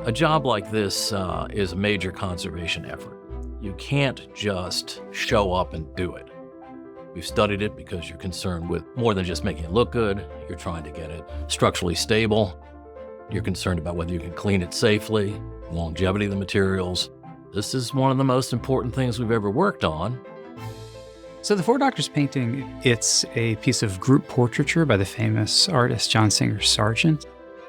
A job like this is a major conservation effort. You can't just show up and do it. We've studied it because you're concerned with more than just making it look good. You're trying to get it structurally stable. You're concerned about whether you can clean it safely, longevity of the materials. This is one of the most important things we've ever worked on. So the Four Doctors painting, it's a piece of group portraiture by the famous artist John Singer Sargent.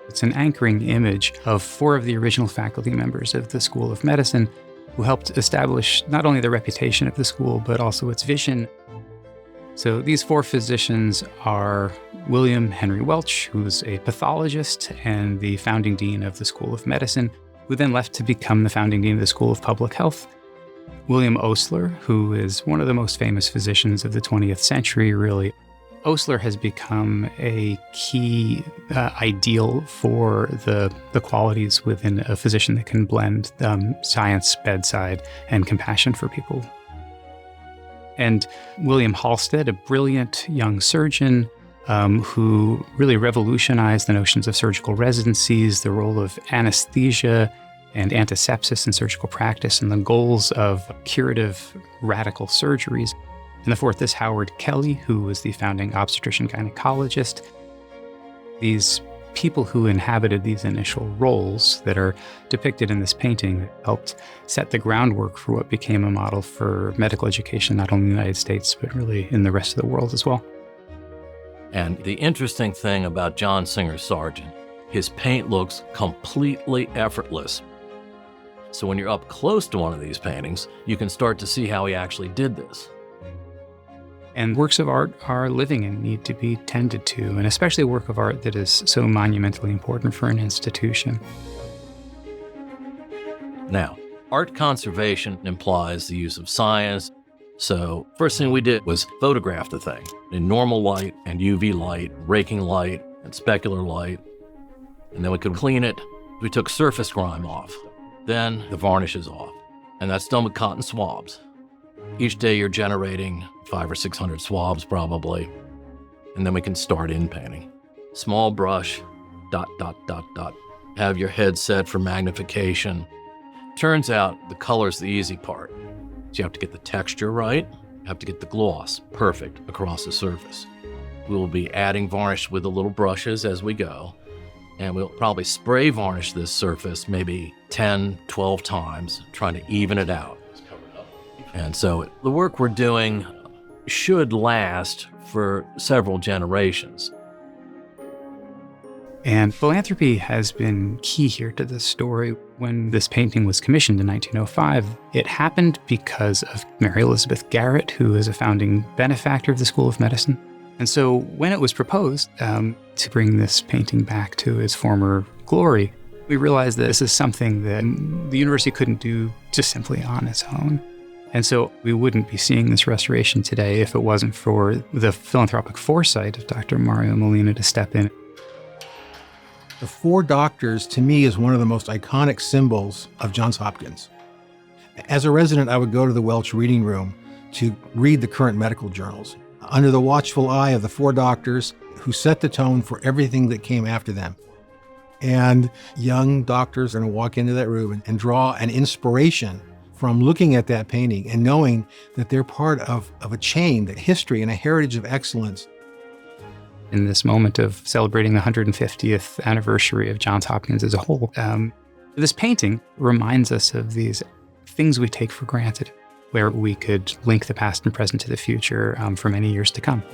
It's an anchoring image of four of the original faculty members of the School of Medicine who helped establish not only the reputation of the school, but also its vision. So these four physicians are William Henry Welch, who's a pathologist and the founding dean of the School of Medicine, who then left to become the founding dean of the School of Public Health. William Osler, who is one of the most famous physicians of the 20th century, really. Osler has become a key ideal for the qualities within a physician that can blend science, bedside, and compassion for people. And William Halsted, a brilliant young surgeon who really revolutionized the notions of surgical residencies, the role of anesthesia and antisepsis in surgical practice, and the goals of curative radical surgeries. And the fourth is Howard Kelly, who was the founding obstetrician gynecologist. These people who inhabited these initial roles that are depicted in this painting helped set the groundwork for what became a model for medical education, not only in the United States, but really in the rest of the world as well. And the interesting thing about John Singer Sargent, his paint looks completely effortless. So when you're up close to one of these paintings, you can start to see how he actually did this. And works of art are living and need to be tended to, and especially a work of art that is so monumentally important for an institution. Now, art conservation implies the use of science. So first thing we did was photograph the thing in normal light and UV light, raking light and specular light. And then we could clean it. We took surface grime off. Then the varnish is off. And that's done with cotton swabs. Each day you're generating 500 or 600 swabs probably. And then we can start in painting. Small brush, dot, dot, dot, dot. Have your head set for magnification. Turns out the color's the easy part. So you have to get the texture right. You have to get the gloss perfect across the surface. We will be adding varnish with the little brushes as we go. And we'll probably spray varnish this surface maybe 10, 12 times, trying to even it out. And so the work we're doing should last for several generations. And philanthropy has been key here to this story. When this painting was commissioned in 1905, it happened because of Mary Elizabeth Garrett, who is a founding benefactor of the School of Medicine. And so when it was proposed to bring this painting back to its former glory, we realized that this is something that the university couldn't do just simply on its own. And so we wouldn't be seeing this restoration today if it wasn't for the philanthropic foresight of Dr. Mario Molina to step in. The Four Doctors, to me, is one of the most iconic symbols of Johns Hopkins. As a resident, I would go to the Welch reading room to read the current medical journals, under the watchful eye of the Four Doctors who set the tone for everything that came after them. And young doctors are going to walk into that room and draw an inspiration from looking at that painting and knowing that they're part of a chain, a history and a heritage of excellence. In this moment of celebrating the 150th anniversary of Johns Hopkins as a whole, this painting reminds us of these things we take for granted, where we could link the past and present to the future for many years to come.